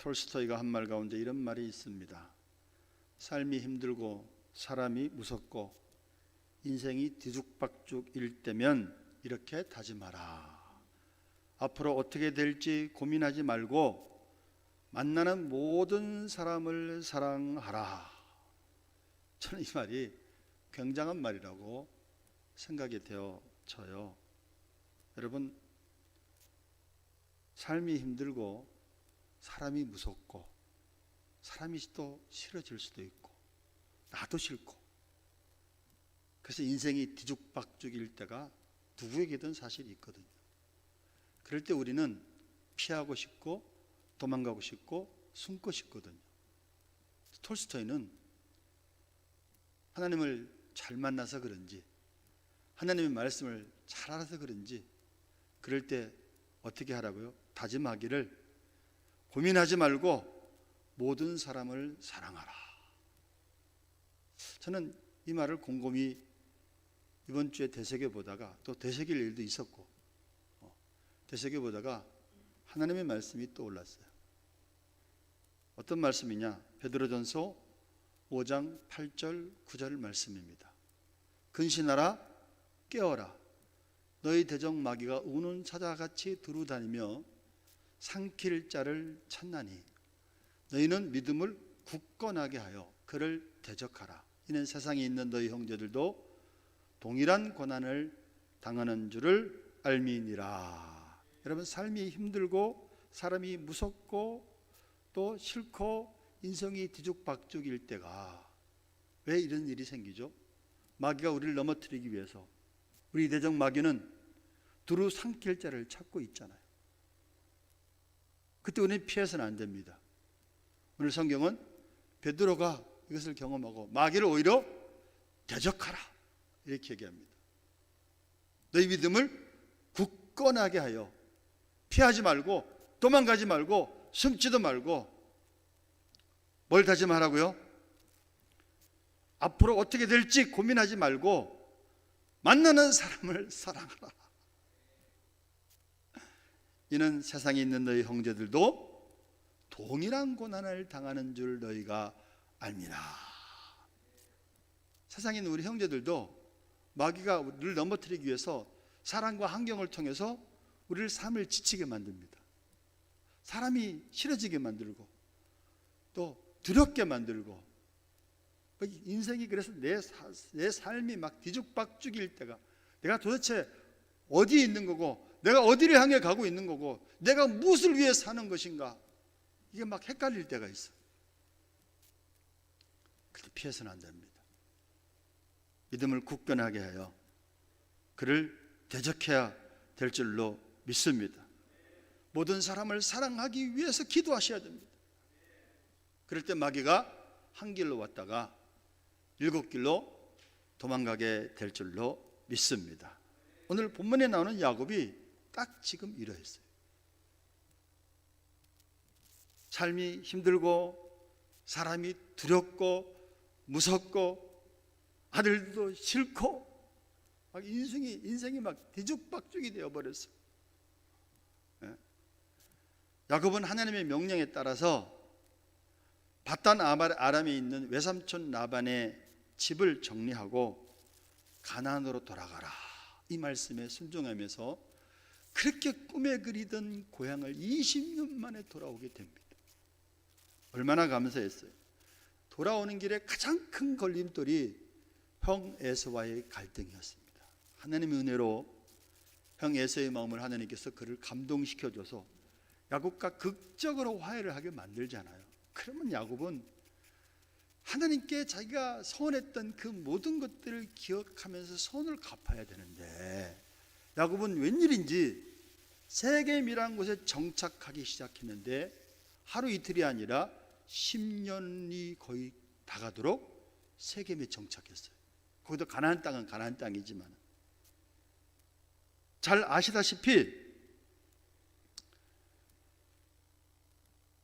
톨스토이가 한 말 가운데 이런 말이 있습니다. 삶이 힘들고 사람이 무섭고 인생이 뒤죽박죽일 때면 이렇게 다짐하라. 앞으로 어떻게 될지 고민하지 말고 만나는 모든 사람을 사랑하라. 저는 이 말이 굉장한 말이라고 생각이 되어져요. 여러분, 삶이 힘들고 사람이 무섭고 사람이 또 싫어질 수도 있고 나도 싫고, 그래서 인생이 뒤죽박죽일 때가 누구에게든 사실 있거든요. 그럴 때 우리는 피하고 싶고 도망가고 싶고 숨고 싶거든요. 톨스토이는 하나님을 잘 만나서 그런지, 하나님의 말씀을 잘 알아서 그런지, 그럴 때 어떻게 하라고요? 다짐하기를 고민하지 말고 모든 사람을 사랑하라. 저는 이 말을 곰곰이 이번 주에 되새겨보다가, 또 되새길 일도 있었고 되새겨보다가 하나님의 말씀이 떠올랐어요. 어떤 말씀이냐? 베드로전서 5장 8절 9절 말씀입니다. 근신하라, 깨어라. 너희 대적 마귀가 우는 사자같이 두루다니며 삼킬 자를 찾나니 너희는 믿음을 굳건하게 하여 그를 대적하라. 이는 세상에 있는 너희 형제들도 동일한 고난을 당하는 줄을 알미니라. 여러분, 삶이 힘들고 사람이 무섭고 또 싫고 인생이 뒤죽박죽일 때가 왜 이런 일이 생기죠? 마귀가 우리를 넘어뜨리기 위해서 우리 대적 마귀는 두루 삼킬 자를 찾고 있잖아요. 그때 우리는 피해서는 안 됩니다. 오늘 성경은 베드로가 이것을 경험하고 마귀를 오히려 대적하라 이렇게 얘기합니다. 너희 믿음을 굳건하게 하여 피하지 말고 도망가지 말고 숨지도 말고 뭘 다짐하라고요? 앞으로 어떻게 될지 고민하지 말고 만나는 사람을 사랑하라. 이는 세상에 있는 너희 형제들도 동일한 고난을 당하는 줄 너희가 알미라. 세상에 있는 우리 형제들도 마귀가 우리를 넘어뜨리기 위해서 사랑과 환경을 통해서 우리를 삶을 지치게 만듭니다. 사람이 싫어지게 만들고 또 두렵게 만들고, 인생이 그래서 내 삶이 막 뒤죽박죽일 때가, 내가 도대체 어디에 있는 거고 내가 어디를 향해 가고 있는 거고 내가 무엇을 위해 사는 것인가, 이게 막 헷갈릴 때가 있어. 그때 피해서는 안 됩니다. 믿음을 굳건하게 하여 그를 대적해야 될 줄로 믿습니다. 모든 사람을 사랑하기 위해서 기도하셔야 됩니다. 그럴 때 마귀가 한 길로 왔다가 7길로 도망가게 될 줄로 믿습니다. 오늘 본문에 나오는 야곱이 딱 지금 이러했어요. 삶이 힘들고 사람이 두렵고 무섭고 아들도 싫고 막 인생이 막 뒤죽박죽이 되어버렸어요. 야곱은 하나님의 명령에 따라서 바단 아람에 있는 외삼촌 라반의 집을 정리하고 가나안으로 돌아가라, 이 말씀에 순종하면서 그렇게 꿈에 그리던 고향을 20년 만에 돌아오게 됩니다. 얼마나 감사했어요. 돌아오는 길에 가장 큰 걸림돌이 형 에서와의 갈등이었습니다. 하나님의 은혜로 형 에서의 마음을 하나님께서 그를 감동시켜줘서 야곱과 극적으로 화해를 하게 만들잖아요. 그러면 야곱은 하나님께 자기가 서원했던 그 모든 것들을 기억하면서 선을 갚아야 되는데, 야곱은 웬일인지 세겜이라는 곳에 정착하기 시작했는데 하루 이틀이 아니라 10년이 거의 다가도록 세겜에 정착했어요. 거기도 가나안 땅은 가나안 땅이지만, 잘 아시다시피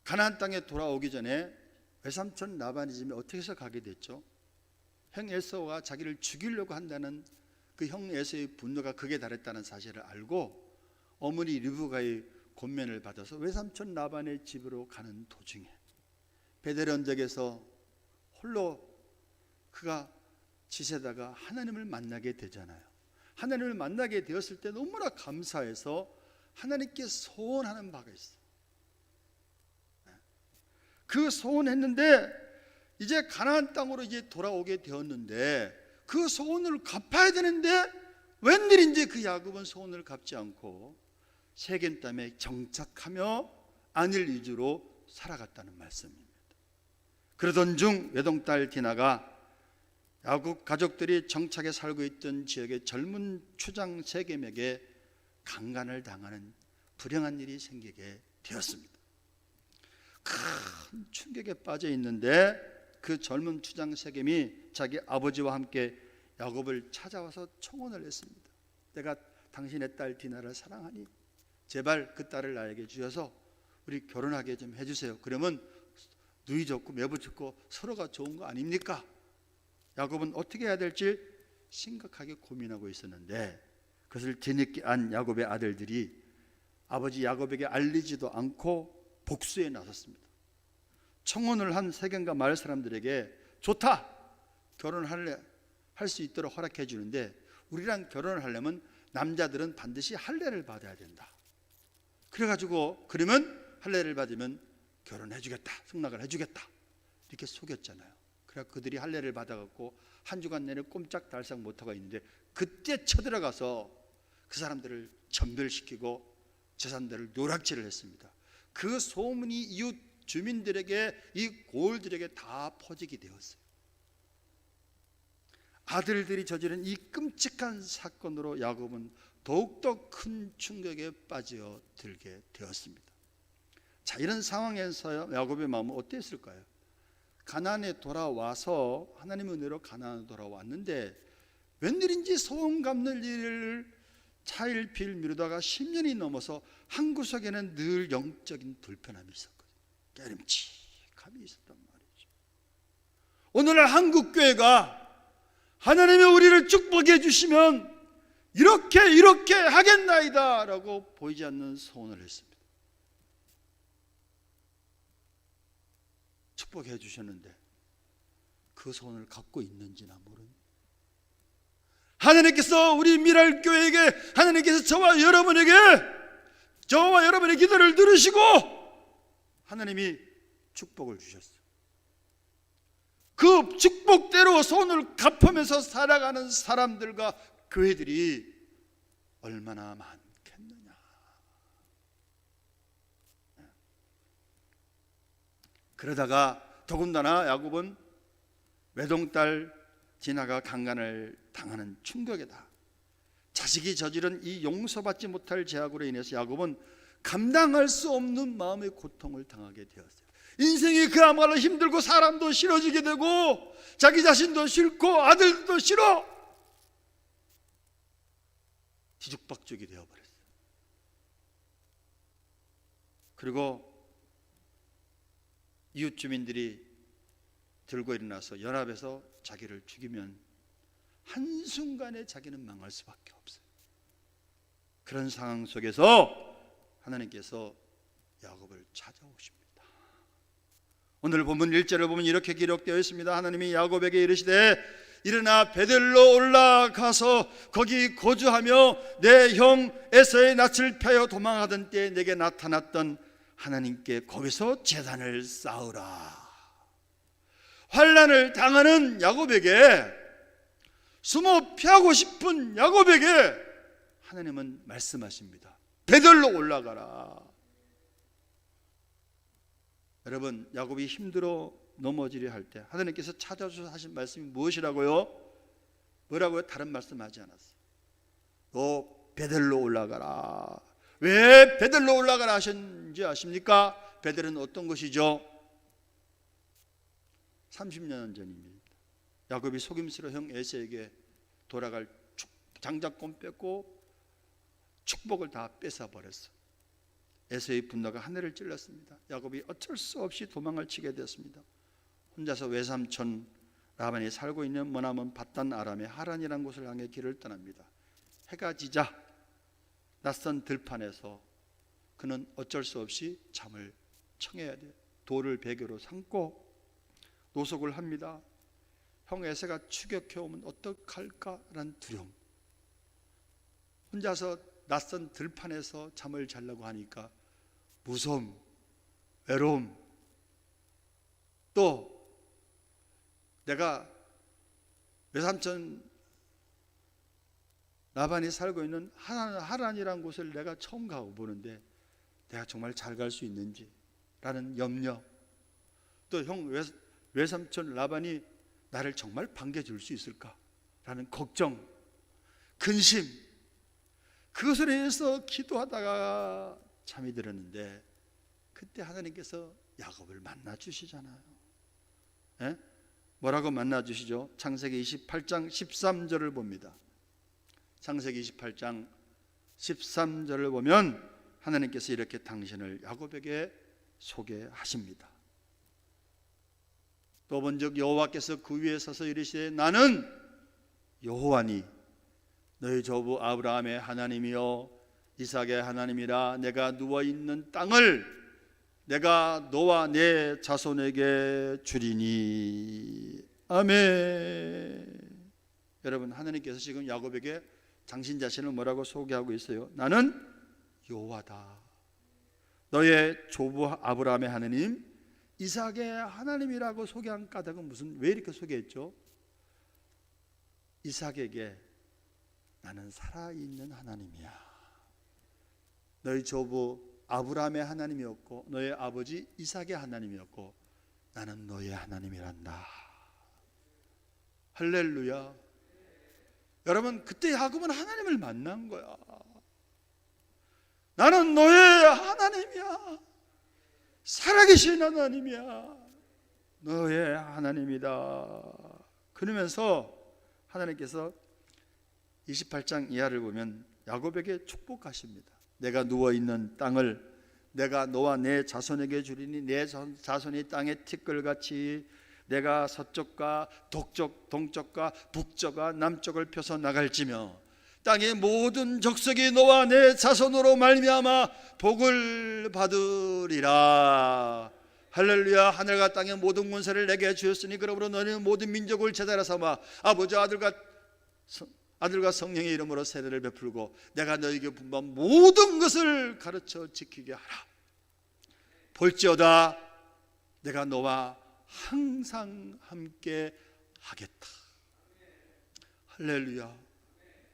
가나안 땅에 돌아오기 전에 외삼촌 라반의 집에 어떻게 해서 가게 됐죠? 형 에서가 자기를 죽이려고 한다는 그 형 에서의 분노가 극에 달했다는 사실을 알고 어머니 리브가의 권면을 받아서 외삼촌 라반의 집으로 가는 도중에 베델 언덕에서 홀로 그가 지새다가 하나님을 만나게 되잖아요. 하나님을 만나게 되었을 때 너무나 감사해서 하나님께 소원하는 바가 있어요. 그 소원했는데 이제 가나안 땅으로 이제 돌아오게 되었는데 그 소원을 갚아야 되는데 웬일인지 그 야곱은 소원을 갚지 않고 세겜 땅에 정착하며 안일 위주로 살아갔다는 말씀입니다. 그러던 중 외동딸 디나가 야곱 가족들이 정착해 살고 있던 지역의 젊은 추장 세겜에게 강간을 당하는 불행한 일이 생기게 되었습니다. 큰 충격에 빠져 있는데 그 젊은 추장 세겜이 자기 아버지와 함께 야곱을 찾아와서 청혼을 했습니다. 내가 당신의 딸 디나를 사랑하니 제발 그 딸을 나에게 주셔서 우리 결혼하게 좀 해주세요. 그러면 누이 좋고 매부 좋고 서로가 좋은 거 아닙니까? 야곱은 어떻게 해야 될지 심각하게 고민하고 있었는데 그것을 뒤늦게 안 야곱의 아들들이 아버지 야곱에게 알리지도 않고 복수에 나섰습니다. 청혼을 한 세겜과 마을 사람들에게 좋다, 할 수 있도록 허락해 주는데 우리랑 결혼을 하려면 남자들은 반드시 할례를 받아야 된다. 그래가지고 그러면 할례를 받으면 결혼해 주겠다, 승낙을 해주겠다 이렇게 속였잖아요. 그래 그들이 할례를 받아갖고 한 주간 내내 꼼짝달싹 못하고 있는데 그때 쳐들어가서 그 사람들을 전멸시키고 재산들을 노략질을 했습니다. 그 소문이 이웃 주민들에게 이 고을들에게 다 퍼지게 되었어요. 아들들이 저지른 이 끔찍한 사건으로 야곱은 더욱더 큰 충격에 빠져들게 되었습니다. 자, 이런 상황에서 야곱의 마음은 어땠을까요? 가나안에 돌아와서 하나님의 은혜로 가나안에 돌아왔는데 웬일인지 소원 갚는 일을 차일피일 미루다가 10년이 넘어서 한 구석에는 늘 영적인 불편함이 있었거든요. 깨름칙함이 있었단 말이죠. 오늘날 한국교회가 하나님이 우리를 축복해 주시면 이렇게 하겠나이다 라고 보이지 않는 소원을 했습니다. 축복해 주셨는데 그 소원을 갖고 있는지나 모르는, 하나님께서 우리 미랄교회에게, 하나님께서 저와 여러분의 기도를 들으시고 하나님이 축복을 주셨어요. 그 축복대로 소원을 갚으면서 살아가는 사람들과 교회들이 얼마나 많겠느냐. 그러다가 더군다나 야곱은 외동딸 디나가 강간을 당하는 충격이다. 자식이 저지른 이 용서받지 못할 죄악으로 인해서 야곱은 감당할 수 없는 마음의 고통을 당하게 되었어요. 인생이 그야말로 힘들고 사람도 싫어지게 되고 자기 자신도 싫고 아들도 싫어 뒤죽박죽이 되어버렸어요. 그리고 이웃 주민들이 들고 일어나서 연합해서 자기를 죽이면 한순간에 자기는 망할 수밖에 없어요. 그런 상황 속에서 하나님께서 야곱을 찾아오십니다. 오늘 본문 1절을 보면 이렇게 기록되어 있습니다. 하나님이 야곱에게 이르시되 일어나 베델로 올라가서 거기 거주하며 내 형 에서의 낯을 펴여 도망하던 때에 내게 나타났던 하나님께 거기서 제단을 쌓으라. 환난을 당하는 야곱에게, 숨어 피하고 싶은 야곱에게 하나님은 말씀하십니다. 베델로 올라가라. 여러분, 야곱이 힘들어 넘어지려 할 때 하나님께서 찾아주셔서 하신 말씀이 무엇이라고요? 뭐라고요? 다른 말씀하지 않았어요. 너 베델로 올라가라. 왜 베델로 올라가라 하셨는지 아십니까? 베델은 어떤 것이죠? 30년 전입니다. 야곱이 속임수로 형 에서에게 돌아갈 장자권 뺏고 축복을 다 뺏어버렸어. 에서의 분노가 하늘을 찔렀습니다. 야곱이 어쩔 수 없이 도망을 치게 되었습니다. 혼자서 외삼촌 라반이 살고 있는 머나먼 밧단 아람의 하란이라는 곳을 향해 길을 떠납니다. 해가 지자 낯선 들판에서 그는 어쩔 수 없이 잠을 청해야 돼요. 돌을 베개로 삼고 노속을 합니다. 형 에서가 추격해오면 어떡할까라는 두려움. 혼자서 낯선 들판에서 잠을 자려고 하니까 무서움, 외로움, 또 내가 외삼촌 라반이 살고 있는 하란이라는 곳을 내가 처음 가고 보는데 내가 정말 잘 갈 수 있는지 라는 염려, 또 형 외삼촌 라반이 나를 정말 반겨줄 수 있을까 라는 걱정, 근심, 그것을 위해서 기도하다가 잠이 들었는데 그때 하나님께서 야곱을 만나 주시잖아요. 예? 뭐라고 만나 주시죠? 창세기 28장 13절을 봅니다. 창세기 28장 13절을 보면 하나님께서 이렇게 당신을 야곱에게 소개하십니다. 또 본즉 여호와께서 그 위에 서서 이르시되 나는 여호와니 너희 조부 아브라함의 하나님이요 이삭의 하나님이라. 내가 누워있는 땅을 내가 너와 내 자손에게 주리니. 아멘. 여러분, 하나님께서 지금 야곱에게 당신 자신을 뭐라고 소개하고 있어요? 나는 여호와다. 너의 조부 아브라함의 하나님, 이삭의 하나님이라고 소개한 까닭은 왜 이렇게 소개했죠? 이삭에게 나는 살아있는 하나님이야. 너희 조부 아브라함의 하나님이었고 너의 아버지 이삭의 하나님이었고 나는 너의 하나님이란다. 할렐루야. 여러분, 그때 야곱은 하나님을 만난 거야. 나는 너의 하나님이야. 살아계신 하나님이야. 너의 하나님이다. 그러면서 하나님께서 28장 이하를 보면 야곱에게 축복하십니다. 내가 누워있는 땅을 내가 너와 내 자손에게 주리니 내 자손이 땅의 티끌같이 내가 서쪽과 동쪽과 북쪽과 남쪽을 펴서 나갈지며 땅의 모든 족속이 너와 내 자손으로 말미암아 복을 받으리라. 할렐루야. 하늘과 땅의 모든 권세를 내게 주었으니 그러므로 너는 모든 민족을 제자라 삼아 아버지 아들과 성령의 이름으로 세례를 베풀고 내가 너에게 분부한 모든 것을 가르쳐 지키게 하라. 볼지어다 내가 너와 항상 함께 하겠다. 할렐루야.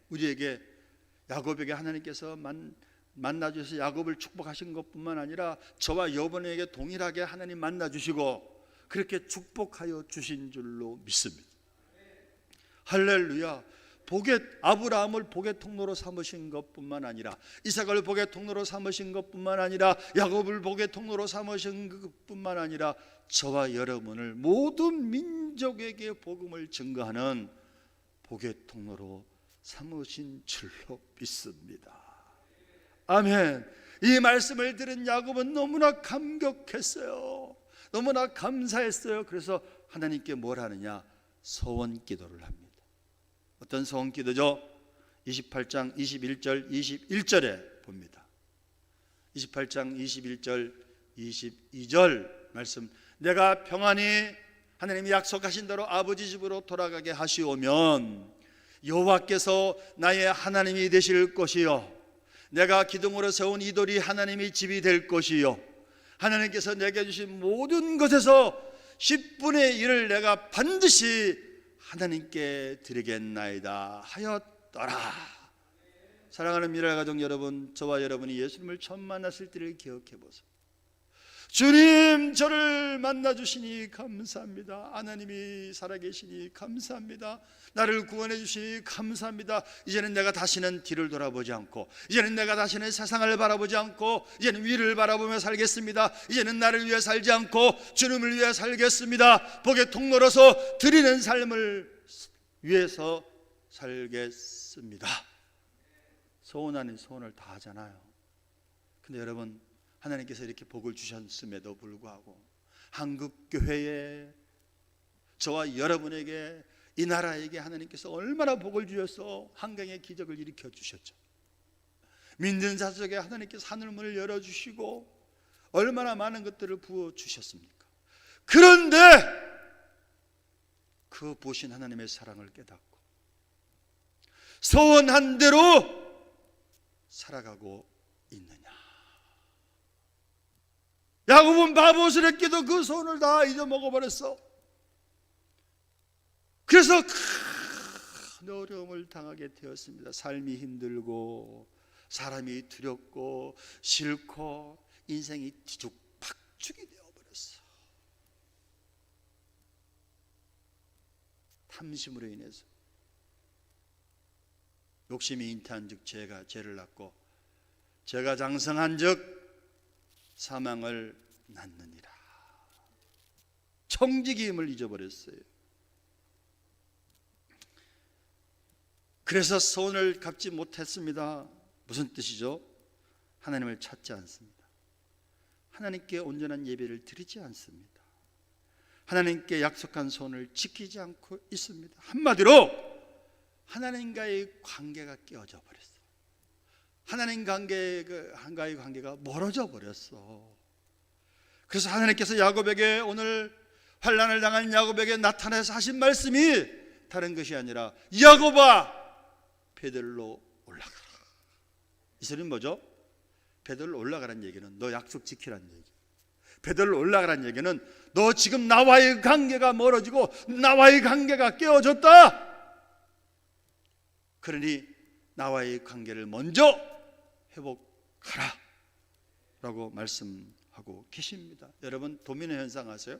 우리에게 야곱에게 하나님께서 만나주셔서 야곱을 축복하신 것뿐만 아니라 저와 여러분에게 동일하게 하나님 만나주시고 그렇게 축복하여 주신 줄로 믿습니다. 할렐루야. 아브라함을 복의 통로로 삼으신 것뿐만 아니라 이삭을 복의 통로로 삼으신 것뿐만 아니라 야곱을 복의 통로로 삼으신 것뿐만 아니라 저와 여러분을 모든 민족에게 복음을 증거하는 복의 통로로 삼으신 줄로 믿습니다. 아멘. 이 말씀을 들은 야곱은 너무나 감격했어요. 너무나 감사했어요. 그래서 하나님께 뭘 하느냐? 서원 기도를 합니다. 어떤 서원 기도죠? 28장 21절 21절에 봅니다. 28장 21절 22절 말씀, 내가 평안히 하나님이 약속하신 대로 아버지 집으로 돌아가게 하시오면 여호와께서 나의 하나님이 되실 것이요 내가 기둥으로 세운 이 돌이 하나님의 집이 될 것이요 하나님께서 내게 주신 모든 것에서 10분의 1을 내가 반드시 하나님께 드리겠나이다 하였더라. 사랑하는 미랄 가족 여러분, 저와 여러분이 예수님을 처음 만났을 때를 기억해 보세요. 주님, 저를 만나주시니 감사합니다. 하나님이 살아계시니 감사합니다. 나를 구원해 주시니 감사합니다. 이제는 내가 다시는 뒤를 돌아보지 않고, 이제는 내가 다시는 세상을 바라보지 않고, 이제는 위를 바라보며 살겠습니다. 이제는 나를 위해 살지 않고 주님을 위해 살겠습니다. 복의 통로로서 드리는 삶을 위해서 살겠습니다. 소원 아닌 소원을 다 하잖아요. 근데 여러분, 하나님께서 이렇게 복을 주셨음에도 불구하고 한국교회에 저와 여러분에게 이 나라에게 하나님께서 얼마나 복을 주셔서 한강의 기적을 일으켜 주셨죠. 믿는 자석에 하나님께서 하늘문을 열어주시고 얼마나 많은 것들을 부어주셨습니까? 그런데 그 보신 하나님의 사랑을 깨닫고 소원한 대로 살아가고 있느냐? 야곱은 바보스럽게도 그 소원을 다 잊어먹어버렸어. 그래서 큰 어려움을 당하게 되었습니다. 삶이 힘들고 사람이 두렵고 싫고 인생이 뒤죽박죽이 되어버렸어. 탐심으로 인해서 욕심이 잉태한 즉 죄를 낳고 죄가 장성한 즉 사망을 낳느니라. 청지기임을 잊어버렸어요. 그래서 소원을 갚지 못했습니다. 무슨 뜻이죠? 하나님을 찾지 않습니다. 하나님께 온전한 예배를 드리지 않습니다. 하나님께 약속한 소원을 지키지 않고 있습니다. 한마디로 하나님과의 관계가 깨어져 버렸어요. 하나님과의 관계가 멀어져 버렸어. 그래서 하나님께서 야곱에게 오늘 환난을 당한 야곱에게 나타나서 하신 말씀이 다른 것이 아니라 야곱아 베들로 올라가라. 이 소리는 뭐죠? 베들로 올라가라는 얘기는 너 약속 지키라는 얘기. 베들로 올라가라는 얘기는 너 지금 나와의 관계가 멀어지고 나와의 관계가 깨어졌다. 그러니 나와의 관계를 먼저 회복하라 라고 말씀하고 계십니다. 여러분 도미노 현상 아세요?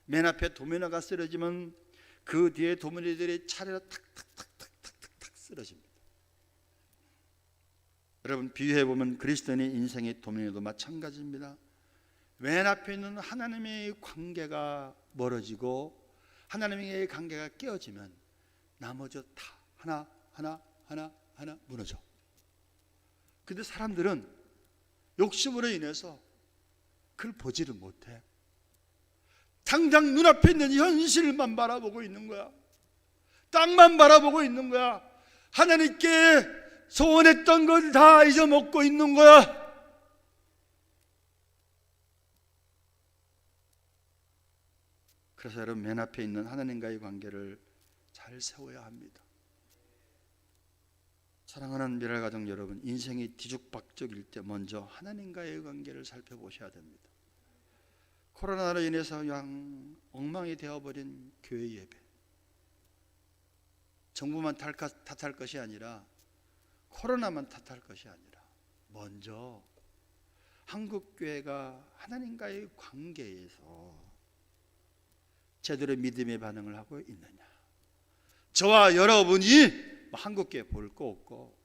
맨 앞에 도미노가 쓰러지면 그 뒤에 도미노들이 차례로 탁탁탁탁탁탁 쓰러집니다. 여러분 비유해보면 그리스도인의 인생의 도미노도 마찬가지입니다. 맨 앞에 있는 하나님의 관계가 멀어지고 하나님의 관계가 깨어지면 나머지 다 하나 무너져. 근데 사람들은 욕심으로 인해서 그걸 보지를 못해. 당장 눈앞에 있는 현실만 바라보고 있는 거야. 땅만 바라보고 있는 거야. 하나님께 소원했던 걸 다 잊어먹고 있는 거야. 그래서 여러분 맨 앞에 있는 하나님과의 관계를 잘 세워야 합니다. 사랑하는 미랄가정 여러분, 인생이 뒤죽박죽일 때 먼저 하나님과의 관계를 살펴보셔야 됩니다. 코로나로 인해서 엉망이 되어버린 교회 예배, 정부만 탓할 것이 아니라 코로나만 탓할 것이 아니라 먼저 한국교회가 하나님과의 관계에서 제대로 믿음의 반응을 하고 있느냐. 저와 여러분이 한국교회 볼 거 없고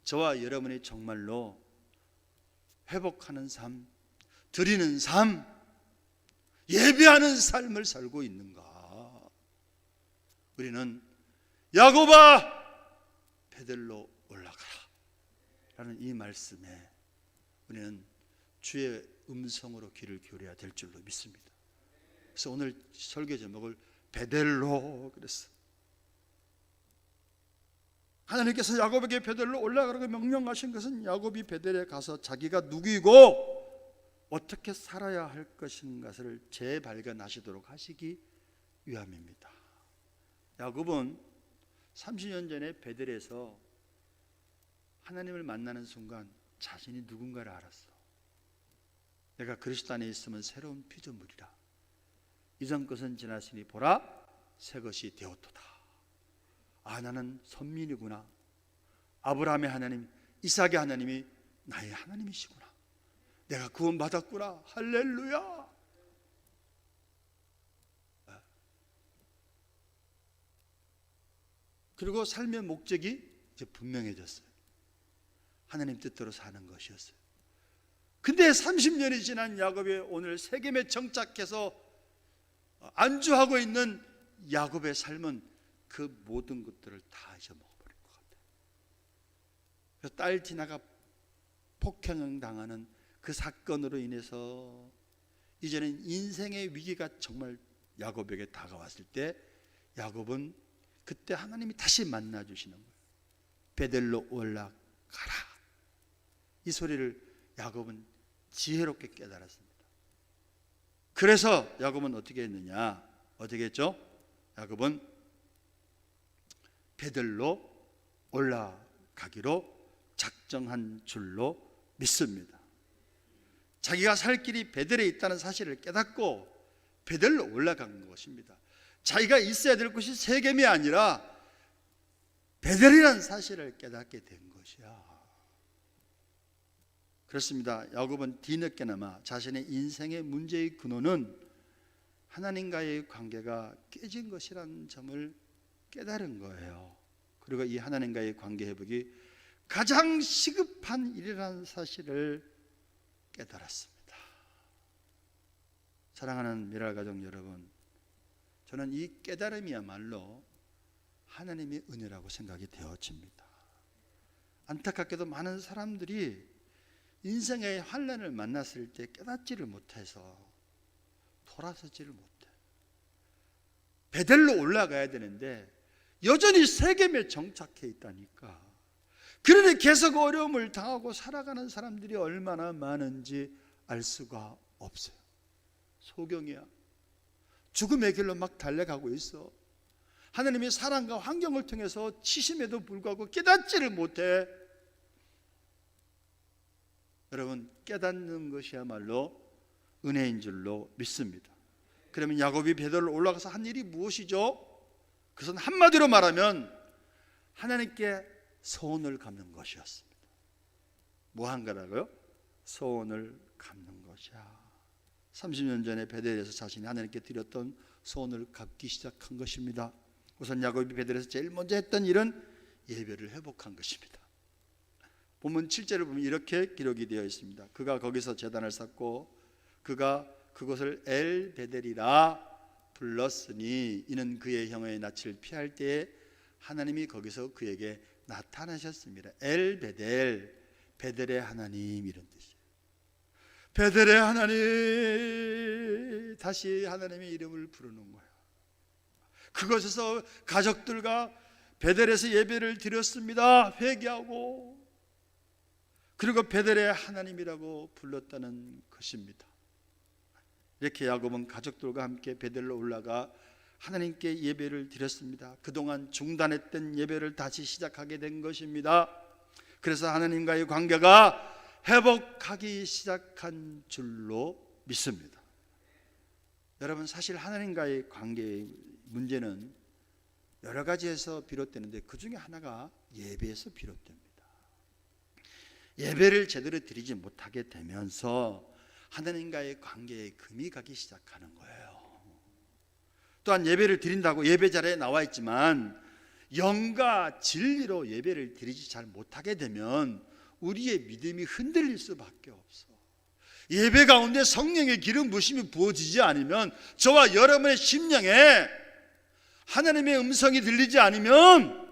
저와 여러분이 정말로 회복하는 삶, 드리는 삶, 예배하는 삶을 살고 있는가. 우리는 야곱아 베들로 올라가라 라는 이 말씀에 우리는 주의 음성으로 귀를 기울여야 될 줄로 믿습니다. 그래서 오늘 설교 제목을 베델로 그랬어. 하나님께서 야곱에게 베델로 올라가라고 명령하신 것은 야곱이 베델에 가서 자기가 누구이고 어떻게 살아야 할 것인가를 재발견하시도록 하시기 위함입니다. 야곱은 30년 전에 베델에서 하나님을 만나는 순간 자신이 누군가를 알았어. 내가 그리스도 안에 있으면 새로운 피조물이라. 이전 것은 지났으니 보라 새 것이 되었도다. 아, 나는 선민이구나. 아브라함의 하나님, 이삭의 하나님이 나의 하나님이시구나. 내가 구원받았구나. 할렐루야. 그리고 삶의 목적이 이제 분명해졌어요. 하나님 뜻대로 사는 것이었어요. 근데 30년이 지난 야곱이 오늘 세겜에 정착해서 안주하고 있는 야곱의 삶은 그 모든 것들을 다 잊어먹어버린 것 같아요. 그래서 딸 디나가 폭행당하는 그 사건으로 인해서 이제는 인생의 위기가 정말 야곱에게 다가왔을 때 야곱은 그때 하나님이 다시 만나주시는 거예요. 베델로 올라가라. 이 소리를 야곱은 지혜롭게 깨달았습니다. 그래서 야곱은 어떻게 했느냐? 어떻게 했죠? 야곱은 베들로 올라가기로 작정한 줄로 믿습니다. 자기가 살 길이 베델에 있다는 사실을 깨닫고 베델로 올라간 것입니다. 자기가 있어야 될 곳이 세겜이 아니라 베델이라는 사실을 깨닫게 된 것이야. 그렇습니다. 야곱은 뒤늦게나마 자신의 인생의 문제의 근원은 하나님과의 관계가 깨진 것이라는 점을 깨달은 거예요. 그리고 이 하나님과의 관계 회복이 가장 시급한 일이라는 사실을 깨달았습니다. 사랑하는 미랄가족 여러분, 저는 이 깨달음이야말로 하나님의 은혜라고 생각이 되어집니다. 안타깝게도 많은 사람들이 인생의 환난을 만났을 때 깨닫지를 못해서 돌아서지를 못해. 베델로 올라가야 되는데 여전히 세겜에 정착해 있다니까. 그러니 계속 어려움을 당하고 살아가는 사람들이 얼마나 많은지 알 수가 없어요. 소경이야. 죽음의 길로 막 달려가고 있어. 하나님의 사랑과 환경을 통해서 치심에도 불구하고 깨닫지를 못해. 여러분, 깨닫는 것이야말로 은혜인 줄로 믿습니다. 그러면 야곱이 베델로 올라가서 한 일이 무엇이죠? 그것은 한마디로 말하면 하나님께 소원을 갚는 것이었습니다. 뭐 한 거라고요? 소원을 갚는 것이야. 30년 전에 베델에서 자신이 하나님께 드렸던 소원을 갚기 시작한 것입니다. 우선 야곱이 베델에서 제일 먼저 했던 일은 예배를 회복한 것입니다. 본문 7절을 보면 이렇게 기록이 되어 있습니다. 그가 거기서 제단을 쌓고 그가 그곳을 엘 베델이라 불렀으니 이는 그의 형의 낯을 피할 때에 하나님이 거기서 그에게 나타나셨습니다. 엘 베델, 베델의 하나님, 이런 뜻이에요. 베델의 하나님, 다시 하나님의 이름을 부르는 거예요. 그곳에서 가족들과 베델에서 예배를 드렸습니다. 회개하고, 그리고 베델의 하나님이라고 불렀다는 것입니다. 이렇게 야곱은 가족들과 함께 베델로 올라가 하나님께 예배를 드렸습니다. 그동안 중단했던 예배를 다시 시작하게 된 것입니다. 그래서 하나님과의 관계가 회복하기 시작한 줄로 믿습니다. 여러분, 사실 하나님과의 관계의 문제는 여러 가지에서 비롯되는데 그 중에 하나가 예배에서 비롯됩니다. 예배를 제대로 드리지 못하게 되면서 하나님과의 관계에 금이 가기 시작하는 거예요. 또한 예배를 드린다고 예배 자리에 나와 있지만 영과 진리로 예배를 드리지 잘 못하게 되면 우리의 믿음이 흔들릴 수밖에 없어. 예배 가운데 성령의 기름 부심이 부어지지 않으면, 저와 여러분의 심령에 하나님의 음성이 들리지 않으면,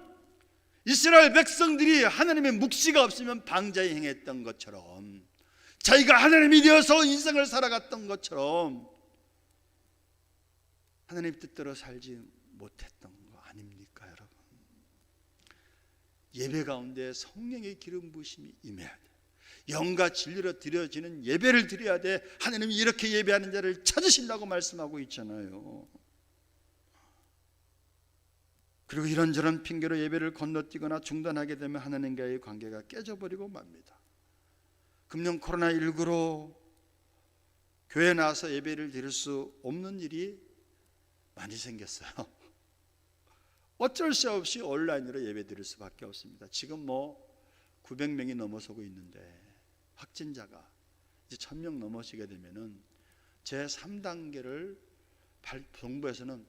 이스라엘 백성들이 하나님의 묵시가 없으면 방자에 행했던 것처럼, 자기가 하나님이 되어서 인생을 살아갔던 것처럼 하나님 뜻대로 살지 못했던 거 아닙니까, 여러분? 예배 가운데 성령의 기름 부심이 임해야 돼. 영과 진리로 드려지는 예배를 드려야 돼. 하나님이 이렇게 예배하는 자를 찾으신다고 말씀하고 있잖아요. 그리고 이런저런 핑계로 예배를 건너뛰거나 중단하게 되면 하나님과의 관계가 깨져버리고 맙니다. 금년 코로나19로 교회에 나와서 예배를 드릴 수 없는 일이 많이 생겼어요. 어쩔 수 없이 온라인으로 예배 드릴 수밖에 없습니다. 지금 900명이 넘어서고 있는데 확진자가 이제 1000명 넘어지게 되면은 제3단계를 정부에서는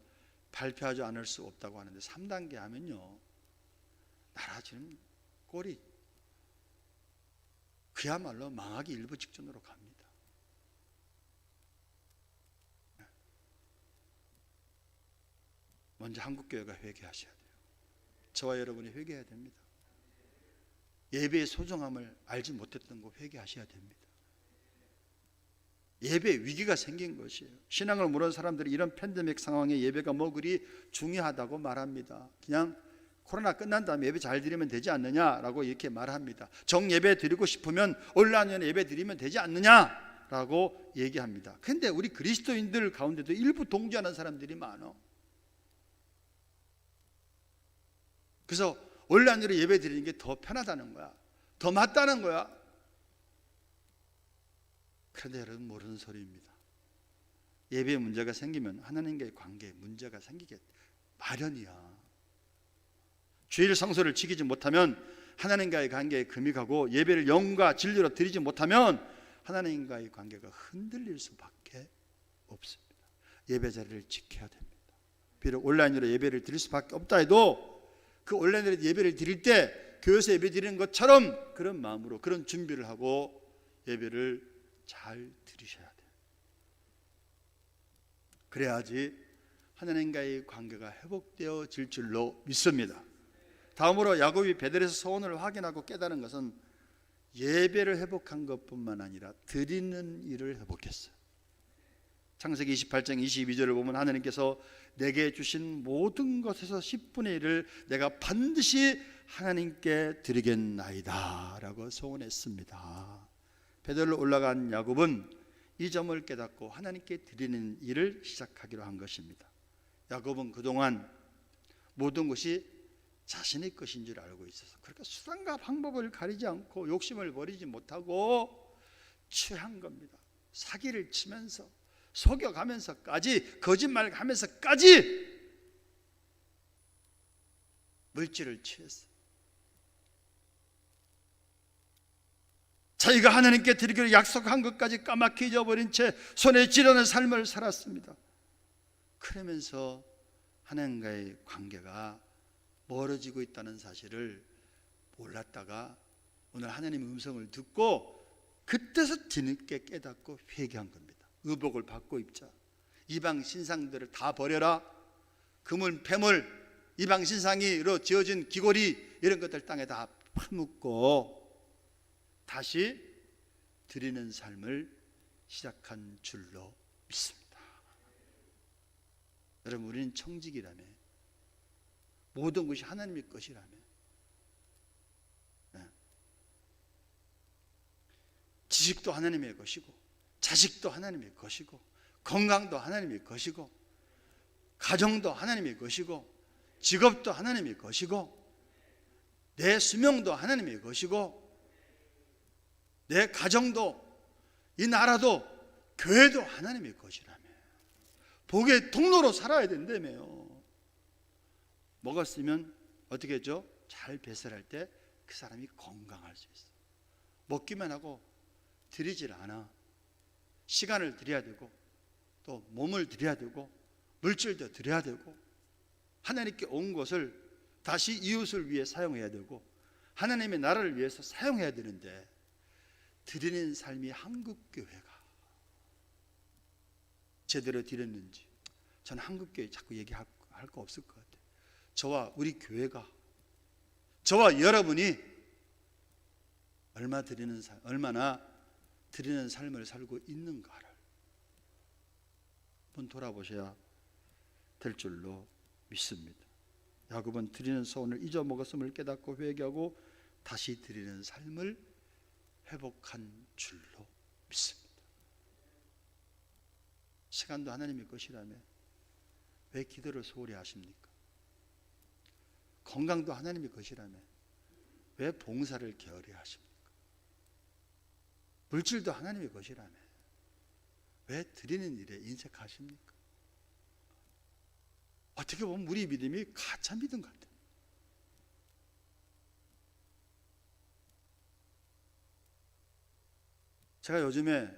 발표하지 않을 수 없다고 하는데, 3단계 하면요, 나라 지금 꼴이 그야말로 망하기 일부 직전으로 갑니다. 먼저 한국교회가 회개하셔야 돼요. 저와 여러분이 회개해야 됩니다. 예배의 소중함을 알지 못했던 거 회개하셔야 됩니다. 예배 위기가 생긴 것이에요. 신앙을 모르는 사람들이 이런 팬데믹 상황에 예배가 뭐 그리 중요하다고 말합니다. 그냥 코로나 끝난 다음에 예배 잘 드리면 되지 않느냐라고 이렇게 말합니다. 정예배 드리고 싶으면 온라인으로 예배 드리면 되지 않느냐라고 얘기합니다. 그런데 우리 그리스도인들 가운데도 일부 동조하는 사람들이 많아. 그래서 온라인으로 예배 드리는 게 더 편하다는 거야. 더 맞다는 거야. 그런데 여러분 모르는 소리입니다. 예배에 문제가 생기면 하나님과의 관계에 문제가 생기게 마련이야. 주일 성소를 지키지 못하면 하나님과의 관계에 금이 가고, 예배를 영과 진리로 드리지 못하면 하나님과의 관계가 흔들릴 수밖에 없습니다. 예배 자리를 지켜야 됩니다. 비록 온라인으로 예배를 드릴 수밖에 없다 해도 그 온라인으로 예배를 드릴 때 교회에서 예배 드리는 것처럼 그런 마음으로 그런 준비를 하고 예배를 잘 드리셔야 돼요. 그래야지 하나님과의 관계가 회복되어질 줄로 믿습니다. 다음으로 야곱이 베델에서 소원을 확인하고 깨달은 것은 예배를 회복한 것뿐만 아니라 드리는 일을 회복했어요. 창세기 28장 22절을 보면 하나님께서 내게 주신 모든 것에서 10분의 1을 내가 반드시 하나님께 드리겠나이다 라고 소원했습니다. 베델로 올라간 야곱은 이 점을 깨닫고 하나님께 드리는 일을 시작하기로 한 것입니다. 야곱은 그동안 모든 것이 자신의 것인 줄 알고 있어서, 그러니까 수단과 방법을 가리지 않고 욕심을 버리지 못하고 취한 겁니다. 사기를 치면서 속여가면서까지 거짓말하면서까지 물질을 취했어요. 자기가 하나님께 드리기로 약속한 것까지 까맣게 잊어버린 채 손에 찌르는 삶을 살았습니다. 그러면서 하나님과의 관계가 멀어지고 있다는 사실을 몰랐다가 오늘 하나님의 음성을 듣고 그때서 뒤늦게 깨닫고 회개한 겁니다. 의복을 바꿔 입자. 이방 신상들을 다 버려라. 금은 폐물, 이방 신상으로 지어진 귀고리 이런 것들 땅에 다 파묻고 다시 드리는 삶을 시작한 줄로 믿습니다. 여러분, 우리는 청직이라며 모든 것이 하나님의 것이라며, 지식도 하나님의 것이고 자식도 하나님의 것이고 건강도 하나님의 것이고 가정도 하나님의 것이고 직업도 하나님의 것이고 내 수명도 하나님의 것이고 내 가정도 이 나라도 교회도 하나님의 것이라며, 복의 통로로 살아야 된다며요. 먹었으면 어떻게 했죠? 잘 배설할 때 그 사람이 건강할 수 있어. 먹기만 하고 드리질 않아. 시간을 드려야 되고 또 몸을 드려야 되고 물질도 드려야 되고 하나님께 온 것을 다시 이웃을 위해 사용해야 되고 하나님의 나라를 위해서 사용해야 되는데, 드리는 삶이 한국교회가 제대로 드렸는지, 저는 한국교회 자꾸 얘기할 거 없을 것 같아요. 저와 우리 교회가, 저와 여러분이 얼마나 드리는 삶을 살고 있는가를 한번 돌아보셔야 될 줄로 믿습니다. 야곱은 드리는 소원을 잊어먹었음을 깨닫고 회개하고 다시 드리는 삶을 회복한 줄로 믿습니다. 시간도 하나님의 것이라며 왜 기도를 소홀히 하십니까? 건강도 하나님의 것이라며 왜 봉사를 게으리 하십니까? 물질도 하나님의 것이라며 왜 드리는 일에 인색하십니까? 어떻게 보면 우리 믿음이 가짜 믿음 같아요. 제가 요즘에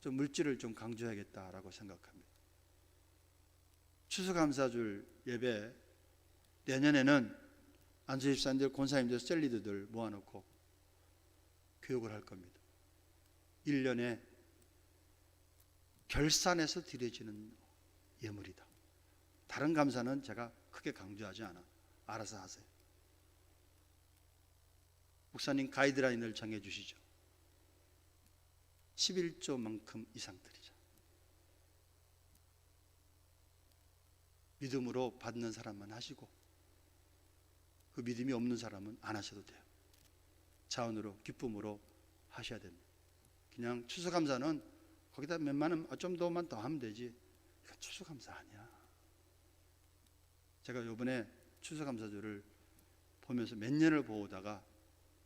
좀 물질을 좀 강조해야겠다라고 생각합니다. 추수감사줄 예배, 내년에는 안수집사님들, 권사님들, 셀리드들 모아놓고 교육을 할 겁니다. 1년에 결산해서 드려지는 예물이다. 다른 감사는 제가 크게 강조하지 않아. 알아서 하세요. 목사님 가이드라인을 정해주시죠. 11조만큼 이상 드리자. 믿음으로 받는 사람만 하시고 그 믿음이 없는 사람은 안 하셔도 돼요. 자원으로, 기쁨으로 하셔야 됩니다. 그냥 추수감사는 거기다 몇만 원, 좀 더만 더 하면 되지. 이건 추수감사 아니야. 제가 요번에 추수감사절을 보면서 몇 년을 보다가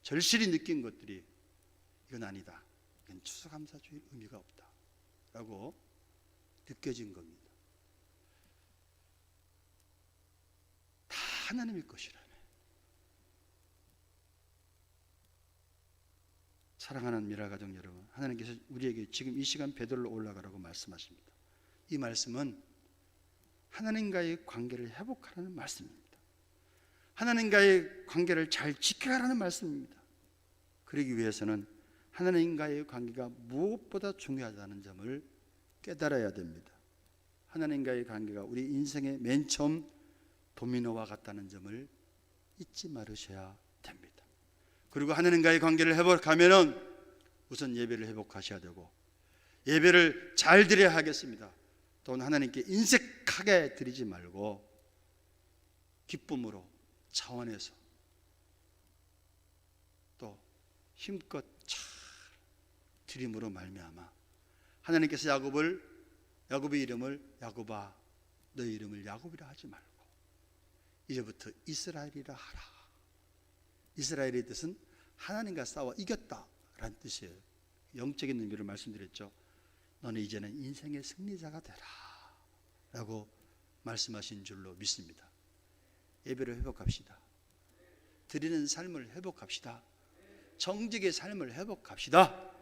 절실히 느낀 것들이 이건 아니다. 이건 추수감사주의 의미가 없다. 라고 느껴진 겁니다. 다 하나님의 것이라며. 사랑하는 미라가족 여러분, 하나님께서 우리에게 지금 이 시간 베들로 올라가라고 말씀하십니다. 이 말씀은 하나님과의 관계를 회복하라는 말씀입니다. 하나님과의 관계를 잘 지켜가라는 말씀입니다. 그러기 위해서는 하나님과의 관계가 무엇보다 중요하다는 점을 깨달아야 됩니다. 하나님과의 관계가 우리 인생의 맨 처음 도미노와 같다는 점을 잊지 말으셔야 됩니다. 그리고 하나님과의 관계를 회복하면은 우선 예배를 회복하셔야 되고, 예배를 잘 드려야 하겠습니다. 또 하나님께 인색하게 드리지 말고 기쁨으로, 차원에서 또 힘껏 잘 드림으로 말미암아 하나님께서 야곱의 이름을 야곱아, 너의 이름을 야곱이라 하지 말고 이제부터 이스라엘이라 하라. 이스라엘의 뜻은 하나님과 싸워 이겼다라는 뜻이에요. 영적인 의미를 말씀드렸죠. 너는 이제는 인생의 승리자가 되라 라고 말씀하신 줄로 믿습니다. 예배를 회복합시다. 드리는 삶을 회복합시다. 정직의 삶을 회복합시다.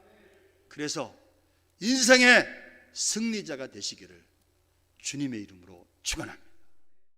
그래서 인생의 승리자가 되시기를 주님의 이름으로 축원합니다.